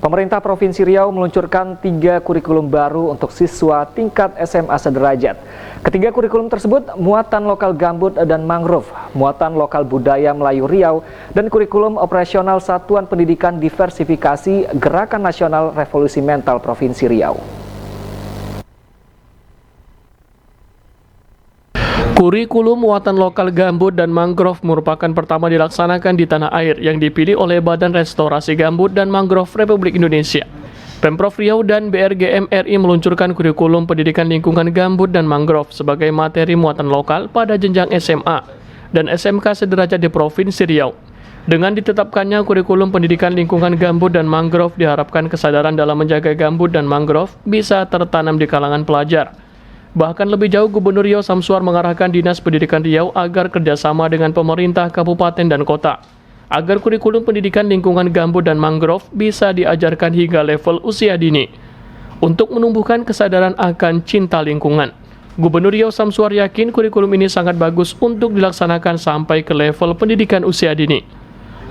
Pemerintah Provinsi Riau meluncurkan 3 kurikulum baru untuk siswa tingkat SMA sederajat. Ketiga kurikulum tersebut muatan lokal gambut dan mangrove, muatan lokal budaya Melayu Riau, dan kurikulum operasional Satuan Pendidikan Diversifikasi Gerakan Nasional Revolusi Mental Provinsi Riau. Kurikulum muatan lokal gambut dan mangrove merupakan pertama dilaksanakan di tanah air yang dipilih oleh Badan Restorasi Gambut dan Mangrove Republik Indonesia. Pemprov Riau dan BRGM RI meluncurkan kurikulum pendidikan lingkungan gambut dan mangrove sebagai materi muatan lokal pada jenjang SMA dan SMK sederajat di Provinsi Riau. Dengan ditetapkannya kurikulum pendidikan lingkungan gambut dan mangrove, diharapkan kesadaran dalam menjaga gambut dan mangrove bisa tertanam di kalangan pelajar. Bahkan lebih jauh, Gubernur Riau Samsuar mengarahkan Dinas Pendidikan Riau agar kerjasama dengan pemerintah kabupaten dan kota, agar kurikulum pendidikan lingkungan gambut dan mangrove bisa diajarkan hingga level usia dini, untuk menumbuhkan kesadaran akan cinta lingkungan. Gubernur Riau Samsuar yakin kurikulum ini sangat bagus untuk dilaksanakan sampai ke level pendidikan usia dini.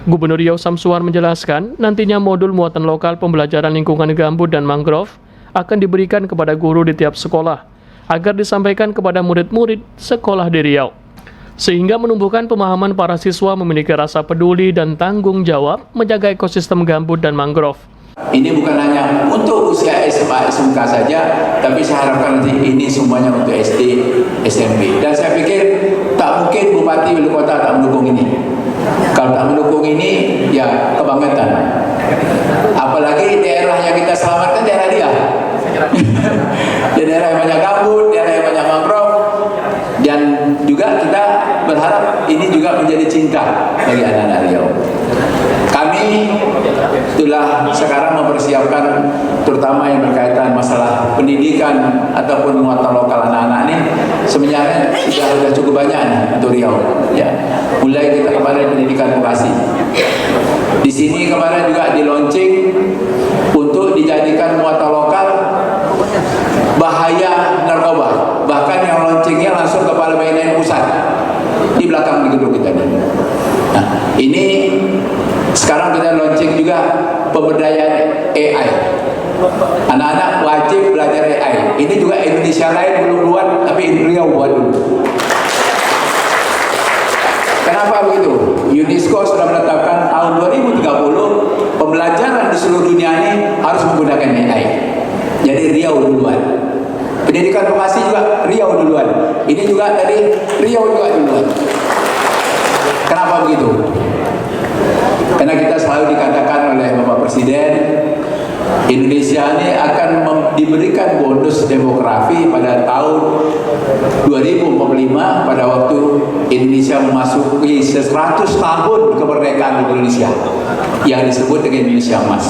Gubernur Riau Samsuar menjelaskan, nantinya modul muatan lokal pembelajaran lingkungan gambut dan mangrove akan diberikan kepada guru di tiap sekolah, agar disampaikan kepada murid-murid sekolah di Riau, sehingga menumbuhkan pemahaman para siswa memiliki rasa peduli dan tanggung jawab menjaga ekosistem gambut dan mangrove. Ini bukan hanya untuk usia SMA, SMK saja, tapi saya harapkan nanti ini semuanya untuk SD, SMP. Dan saya pikir tak mungkin Bupati Wali Kota tak mendukung ini. Kalau tak mendukung ini, ya kebangetan. Apalagi daerah yang kita selamatkan daerah dia. Daerah yang banyak gambut, daerah yang banyak mangrove, dan juga kita berharap ini juga menjadi cinta bagi anak-anak Riau. Kami telah sekarang mempersiapkan terutama yang berkaitan masalah pendidikan ataupun muatan lokal anak-anak ini sebenarnya sudah cukup banyak nih untuk Riau. Ya, mulai kita kemarin pendidikan vokasi. Di sini kemarin juga di launching untuk dijadikan muatan lokal bahaya narkoba. Bahkan yang launchingnya langsung Kepala BNN Pusat di belakang di gedung kita ini. Nah, ini sekarang kita launching juga pemberdayaan AI. Anak-anak wajib belajar AI. Ini juga Indonesia lain belum buat, tapi Riau buat dulu. Kenapa begitu? UNESCO sudah menetapkan tahun 2030 pembelajaran di seluruh dunia ini harus menggunakan AI. Jadi Riau duluan. Pendidikan vokasi juga Riau duluan. Ini juga tadi Riau juga duluan. Kenapa begitu? Karena kita selalu dikatakan oleh Bapak Presiden, Indonesia ini akan diberikan bonus demografi pada tahun 2045 pada waktu Indonesia memasuki 100 tahun kemerdekaan Indonesia yang disebut dengan Indonesia Emas.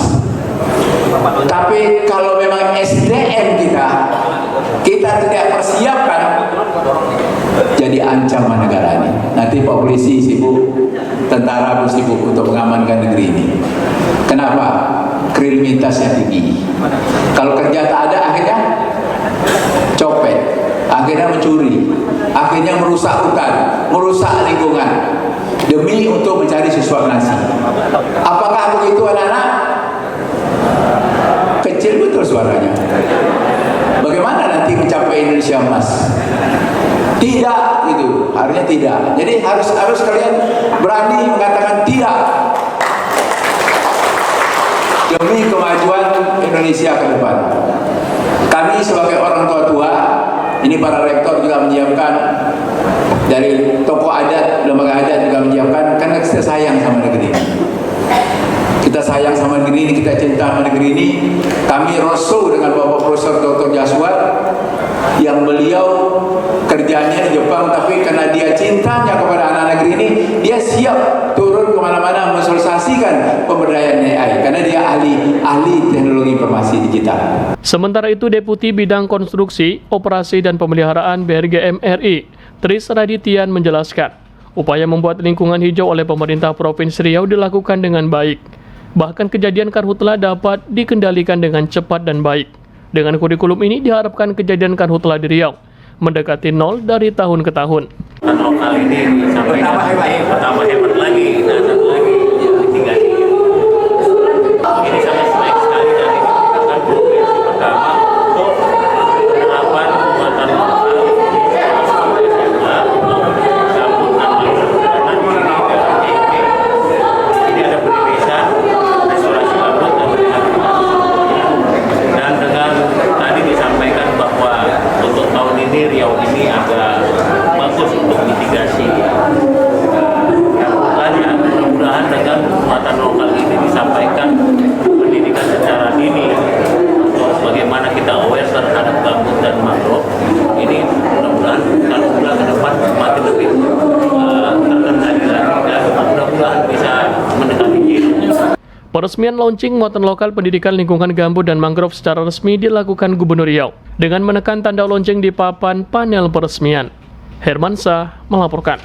Tapi kalau memang SDM kita tidak persiapkan, jadi ancaman negara ini. Nanti Pak Polisi sibuk, tentara sibuk untuk mengamankan negeri ini. Kenapa? Kriminalitasnya tinggi. Kalau kerja tak ada, akhirnya copet, akhirnya mencuri, akhirnya merusak hutan, merusak lingkungan, demi untuk mencari sesuap nasi. Apakah begitu anak-anak? Kecil betul suaranya. Bagaimana nanti mencapai Indonesia Emas? Tidak, itu harusnya tidak. Jadi harus kalian berani mengatakan tidak demi kemajuan Indonesia ke depan. Kami sebagai orang tua, ini para rektor juga menyiapkan, dari tokoh adat, lembaga adat juga menyiapkan, karena kita sayang sama negeri ini. Kita sayang sama negeri ini, kita cinta sama negeri ini. Kami rosu dengan Bapak Profesor Dr. Jaswar, yang beliau kerjanya di Jepang, tapi karena dia cintanya kepada anak negeri ini, dia siap turun kemana-mana mensosialisasikan pemberdayaan AI, karena dia ahli teknologi informasi digital. Sementara itu, Deputi Bidang Konstruksi, Operasi dan Pemeliharaan BRGM RI, Tris Radityan menjelaskan, upaya membuat lingkungan hijau oleh pemerintah Provinsi Riau dilakukan dengan baik. Bahkan kejadian karhutla dapat dikendalikan dengan cepat dan baik. Dengan kurikulum ini diharapkan kejadian karhutla di Riau mendekati nol dari tahun ke tahun. Lokal ini sampai bertambah hebat lagi, nah satu lagi mitigasi. Ini sangat baik sekali. Peresmian launching muatan lokal pendidikan lingkungan gambut dan mangrove secara resmi dilakukan Gubernur Riau dengan menekan tanda lonceng di papan panel peresmian. Hermansyah melaporkan.